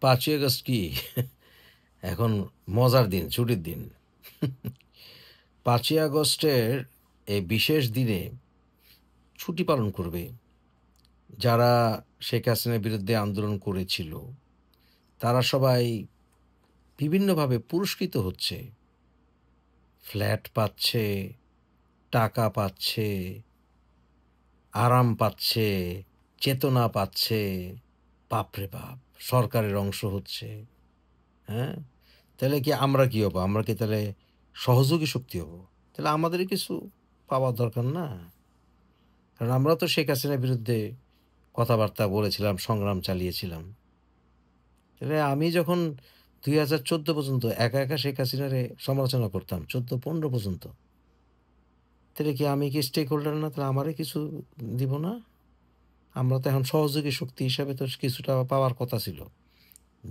5ই August কি এখন মজার দিন, ছুটির দিন। 5ই আগস্টের এই বিশেষ দিনে ছুটি পালন করবে যারা শেখ হাসিনার বিরুদ্ধে আন্দোলন করেছিল, তারা সবাই বিভিন্নভাবে পুরস্কৃত হচ্ছে। ফ্ল্যাট পাচ্ছে, টাকা পাচ্ছে, আরাম পাচ্ছে, চেতনা পাচ্ছে। বাপরে বাপ! সরকারের অংশ হচ্ছে। হ্যাঁ? তাহলে কি আমরা কি হব? আমরা কি তাহলে সহযোগী শক্তি হব? তাহলে আমাদেরই কিছু পাওয়ার দরকার না? কারণ আমরাও তো শেখ হাসিনার বিরুদ্ধে কথাবার্তা বলেছিলাম, সংগ্রাম চালিয়েছিলাম। তাহলে আমি যখন ২০১৪ পর্যন্ত একা, একা শেখ হাসিনারে সমালোচনা করতাম ১৪-১৫ পর্যন্ত। তাহলে কি আমি কি স্টেক হোল্ডার না? তাহলে আমারে কিছু দিব না? আমরা তো এখন সহযোগী শক্তি হিসাবে তো কিছুটা পাওয়ার কথা ছিল।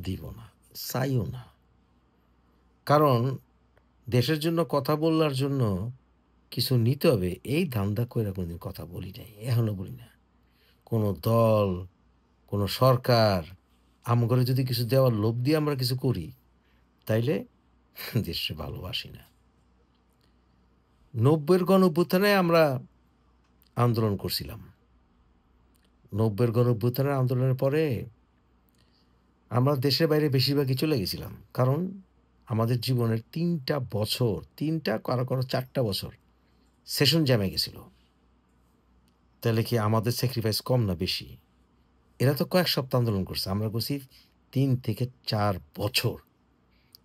দিব না, চাইও না। কারণ দেশের জন্য কথা বলার জন্য কিছু নিতে হবে, এই ধান্দা কইরা কোনোদিন কথা বলি নাই। এখনো বলি না। কোনো দল, কোনো সরকার আমগরে যদি কিছু দেওয়ার লোভ দিয়ে আমরা কিছু করি, তাইলে দেশকে ভালোবাসি না। ৯০-এর গণঅভ্যুত্থানে আমরা আন্দোলন করছিলাম। ৯০-এর গণঅভ্যুত্থানের আন্দোলনের পরে আমরা দেশের বাইরে বেশিরভাগই চলে গেছিলাম। কারণ আমাদের জীবনের ৩ টা বছর, ৩ টা কারো, কারো ৪ টা বছর সেশন জ্যামে গেছিল। তাইলে কি আমাদের স্যাক্রিফাইস কম না বেশি? এরা তো কয়েক সপ্তাহ আন্দোলন করছে। আমরা করছি ৩ থেকে ৪ বছর।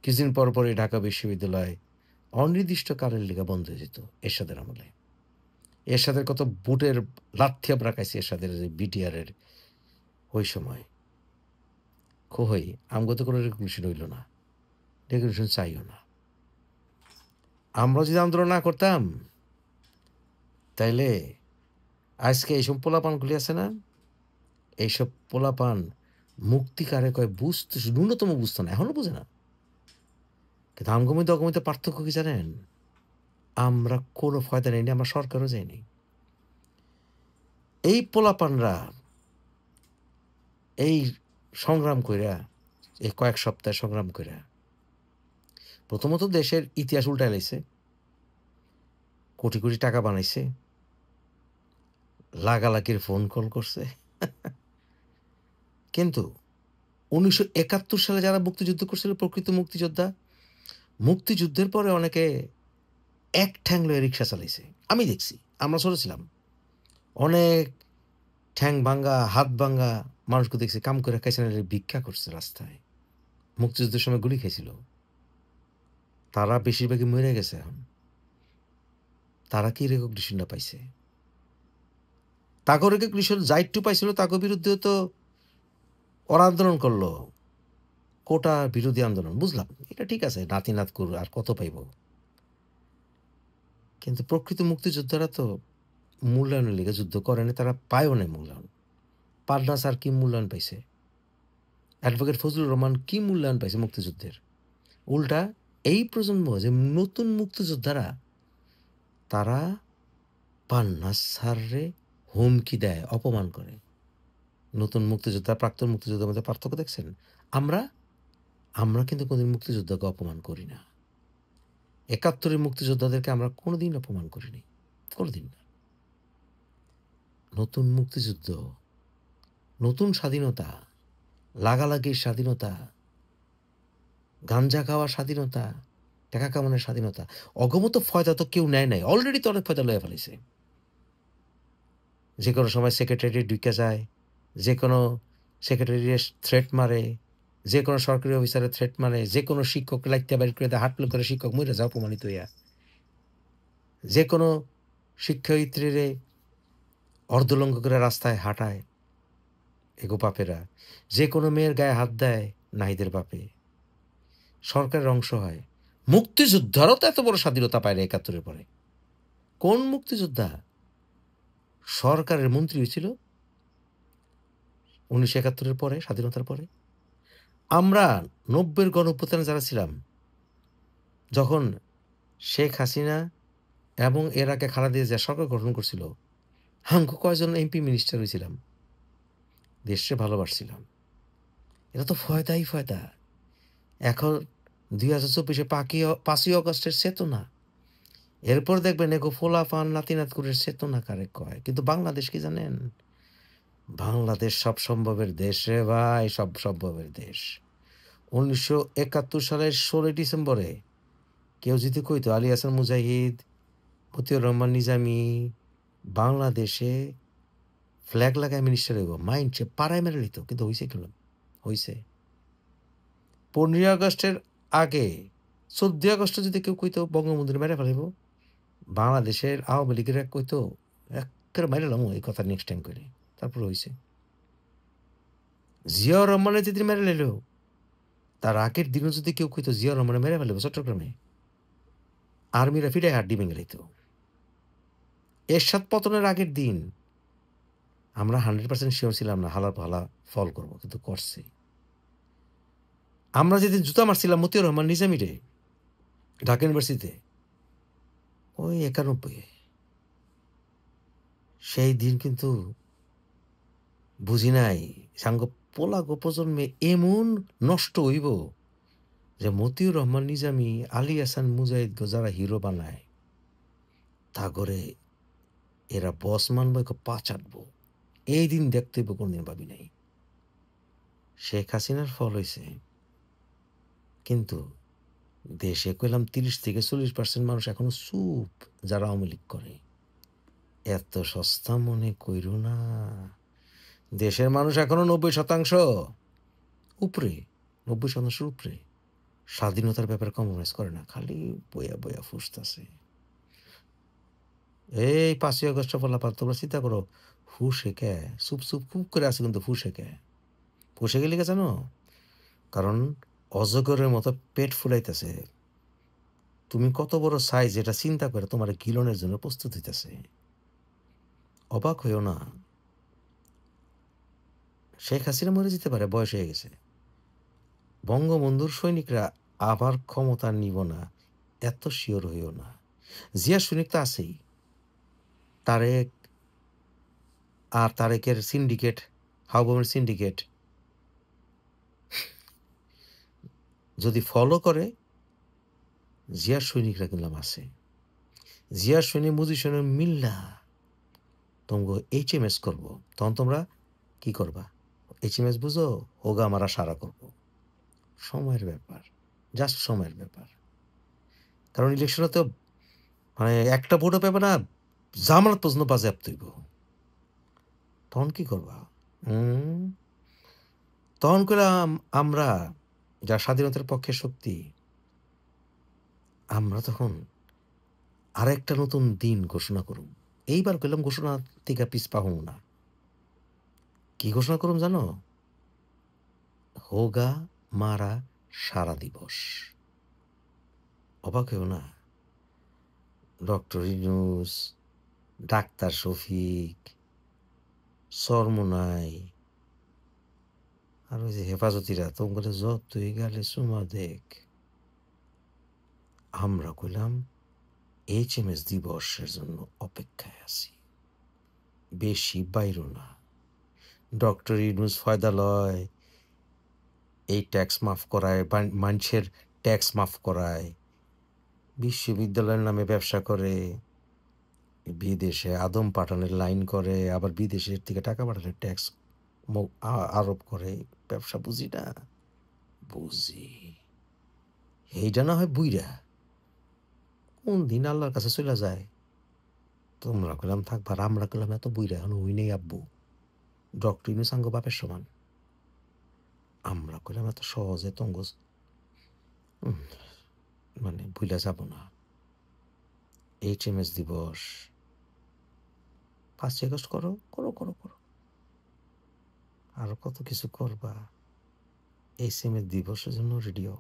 কিছুদিন পর, পরই ঢাকা বিশ্ববিদ্যালয় অনির্দিষ্টকালের লিগা বন্ধ হয়ে যেত এরশাদের আমলে। এরশাদের কত বুটের লাথি আমরা খাইছি এরশাদের বিটিআরের ওই সময়। কই আমগো তো কোনো রেকগনিশন হইল না। রেকগনিশন চাইও না। আমরা যদি আন্দোলন না করতাম, তাইলে আজকে এইসব পোলাপানগুলি আছে না? এইসব পোলাপান মুক্তি কারে কয় বুঝতে ন্যূনতম বুঝতো না। এখনো বোঝে না। কিন্তু আমগমিতে অগমিতে পার্থক্য কি জানেন? আমরা কোনো ফায়দা নেইনি, আমরা সরকারও যাইনি। এই পোলাপানরা এই সংগ্রাম কইরা, এই কয়েক সপ্তাহ সংগ্রাম কইরা প্রথমত দেশের ইতিহাস উল্টায় লাইছে। কোটি, কোটি টাকা বানাইছে। লাগালাগির ফোন কল করছে। কিন্তু ১৯৭১ সালে যারা মুক্তিযুদ্ধ করছিল প্রকৃত মুক্তিযোদ্ধা, মুক্তিযুদ্ধের পরে অনেকে এক ঠ্যাং লইয়া রিক্সা চালাইছে। আমি দেখছি। আমরা ছোট ছিলাম। অনেক ঠ্যাং ভাঙ্গা, হাত ভাঙ্গা মানুষকে দেখছি কাম করে খাইছে না, ভিক্ষা করছে রাস্তায়। মুক্তিযুদ্ধের সময় গুলি খাইছিল। তারা বেশিরভাগই মইরা গেছে এখন। তারা কি রেকগনিশনটা পাইছে? তাগো রেকগনিশন যা একটু পাইছিল তাগো বিরুদ্ধেও তো ওরা আন্দোলন করলো। কোটা বিরোধী আন্দোলন। বুঝলাম। এটা ঠিক আছে। নাতি-নাত করু আর কত পাইব? কিন্তু প্রকৃত মুক্তিযোদ্ধারা তো মূল্যায়নের লিগে যুদ্ধ করেনি। তারা পায়ও নাই মূল্যায়ন। পান্না স্যার কি মূল্যায়ন পাইছে? অ্যাডভোকেট ফজলুর রহমান কি মূল্যায়ন পাইছে মুক্তিযুদ্ধের? উল্টা এই প্রজন্ম যে নতুন মুক্তিযোদ্ধারা, তারা পান্না স্যাররে হুমকি দেয়, অপমান করে। নতুন মুক্তিযোদ্ধা, প্রাক্তন মুক্তিযোদ্ধার মধ্যে পার্থক্য দেখছেন? আমরা আমরা কিন্তু কোনদিন মুক্তিযোদ্ধাকে অপমান করি না। ৭১-এর মুক্তিযোদ্ধাদেরকে আমরা কোনোদিন অপমান করিনি। কোনোদিন না। নতুন মুক্তিযুদ্ধ, নতুন স্বাধীনতা, লাগালাগির স্বাধীনতা, গাঞ্জা খাওয়ার স্বাধীনতা, টাকা কামানোর স্বাধীনতা। অগমত ফয়দা তো কেউ নেয় নাই। অলরেডি তো অনেক ফয়দা লইয়া ফেলাইছে। যেকোনো সময় সেক্রেটারিয়েট ঢুইকা যায়, যেকোনো সেক্রেটারিয়েট থ্রেট মারে, যেকোনো সরকারি অফিসারের থ্রেট মারে, যেকোনো শিক্ষককে লাইত্যা বাইর করে দেয়, হাটলো করে শিক্ষক মইরা যায় অপমানিত হইয়া। যেকোনো শিক্ষয়িত্রীরে অর্ধলঙ্ঘ করে রাস্তায় হাঁটায় এগো বাপেরা। যেকোনো মেয়ের গায়ে হাত দেয় নাহিদের বাপে। সরকারের অংশ হয়। মুক্তিযোদ্ধারও তো এত বড় স্বাধীনতা পায় না ৭১-এর পরে। কোন মুক্তিযোদ্ধা সরকারের মন্ত্রী হয়েছিল ১৯৭১-এর পরে, স্বাধীনতার পরে? আমরা ৯০-এর গণঅভ্যুত্থানে যারা ছিলাম, যখন শেখ হাসিনা এবং এর আগে খালেদা জিয়া সরকার গঠন করছিল, হামগো কয়জন এমপি মিনিস্টার হয়েছিলাম। দেশকে ভালোবাসছিলাম। এটা তো ফয়দাই ফয়দা। এখন ২০২৪-এ ৫ই অগস্টের চেতনা। এরপর দেখবেন এগো ফোলাফান নাতি-নাতকুরের চেতনা কারে কয়। কিন্তু বাংলাদেশ কি জানেন? বাংলাদেশ সব সম্ভবের দেশ রে ভাই, সব সম্ভবের দেশ। ১৯৭১ সালের ১৬ই ডিসেম্বরে কেউ যদি কইতো আলী হাসান মুজাহিদ, মতিউর রহমান নিজামী বাংলাদেশে ফ্ল্যাগ লাগায় মিনিস্টার হইব, মাইনছে পাড়ায় মেরে লইত। কিন্তু হইছে কেন? হইছে। ১৫ই আগস্টের আগে ১৪ই আগস্টে যদি কেউ কইতো বঙ্গবন্ধুরে মেরে ফেলাইব, বাংলাদেশের আওয়ামী লীগেরা কইতো এক্কেরে মাইরা লামু এই কথা নেক্সট টাইম কইরে। তারপর হইছে। জিয়াউর রহমানের যেদিন মেরে লাইল, তার আগের দিনও যদি কেউ কইতো জিয়াউর রহমানের মেরে ফেলাইব চট্টগ্রামে, আর্মিরা ফিরে হাড্ডি ভেঙে লাইত। এরশাদ পতনের আগের দিন আমরা 100% শিওর ছিলাম না হালার পালা ফল করব, কিন্তু করছে। আমরা যেদিন জুতা মারছিলাম মতিউর রহমান নিজামীরে ঢাকা ইউনিভার্সিটিতে, ওই ৯১, সেই দিন কিন্তু বুঝি নাই সাঙ্গ পোলাগো প্রজন্মে এমন নষ্ট হইব যে মতিউর রহমান নিজামী, আলী হাসান মুজাহিদ যারা হিরো বানায়, তা করে এরা বস মানব, পা চাটবো। এই দিন দেখতে হইব, কোনদিন ভাবি নাই। শেখ হাসিনার ফল হয়েছে, কিন্তু দেশে কইলাম ৩০-৪০% মানুষ এখনো চুপ, যারা আওয়ামী লীগ করে। এত সস্তা মনে কইরো না। দেশের মানুষ এখনো ৯০% উপরে, ৯০% উপরে স্বাধীনতার ব্যাপারে কম্প্রোমাইজ করে না, খালি বইয়া বইয়া ফুসতাছে। এই ৫ই আগস্ট ফলাফল তোমরা চিন্তা করো, ফুসে কে চুপ চুপ খুব করে আছে, কিন্তু ফুসে কে? ফুসে গেলে কে জানো? কারণ অজগরের মতো পেট ফুলাইতেছে। তুমি কত বড় সাইজ এটা চিন্তা করে তোমার গিলনের জন্য প্রস্তুত হইতেছে। অবাক হইও না। শেখ হাসিনা মরে যেতে পারে, বয়স হয়ে গেছে। বঙ্গবন্ধুর সৈনিকরা আবার ক্ষমতা নিব না, এত শিওর হইও না। জিয়া সৈনিক তো আছেই, তারেক আর তারেকের সিন্ডিকেট, হাউবমের সিন্ডিকেট যদি ফলো করে, জিয়ার সৈনিকরা কিন্তু আছে। জিয়ার সৈনিক মুজিব সৈনিক মিল্লা তোমাকে HMS করবো, তখন তোমরা কি করবা? HMS বুঝো? হোগা মারা সারা করবো। সময়ের ব্যাপার, জাস্ট সময়ের ব্যাপার। কারণ ইলেকশনে তো মানে একটা ভোটও পাবে না, জামানত পর্যন্ত বাজেয়াপ্ত হইব। তখন কি করবা? তখন কইলাম আমরা যা স্বাধীনতার পক্ষে শক্তি, আমরা তখন আরেকটা নতুন দিন ঘোষণা করুম। এইবার কইলাম ঘোষণা থেকে পিছ পাহম না। কি ঘোষণা করুম জানো? হোগা মারা সারা দিবস। অবাক হইও না। ডক্টর ইউনূস, ডাক্তার শফিক, চরমোনাই আর ওই যে হেফাজতিরা তোমার যতই গেলে সুমা দেখ। আমরা কইলাম HMS দিবসের জন্য অপেক্ষায় আছি, বেশি বাইরো না। ডক্টর ইউনূস ফয়দা লয়, এই ট্যাক্স মাফ করায়, মানুষের ট্যাক্স মাফ করায়, বিশ্ববিদ্যালয়ের নামে ব্যবসা করে, বিদেশে আদম পাঠানের লাইন করে, আবার বিদেশের থেকে টাকা পাঠালে ট্যাক্স আরোপ করে। ব্যবসা বুঝি না? বুঝি। এইটা না হয় বুইরা কোন দিন আল্লাহর কাছে চলে যায়। তোমরা কইলাম থাকবার, আমরা কইলাম এত বুইরা এখন হই নেই আব্বু। ডক্টর ইউনূস আঙ্গ বাপের সমান। আমরা কইলাম এত সহজে তঙ্গ মানে ভুইলা যাব না। HMS দিবস ৫ই আগস্ট করো করো করো করো, আরো কত কিছু করবা। HMS দিবসের জন্য রেডিও।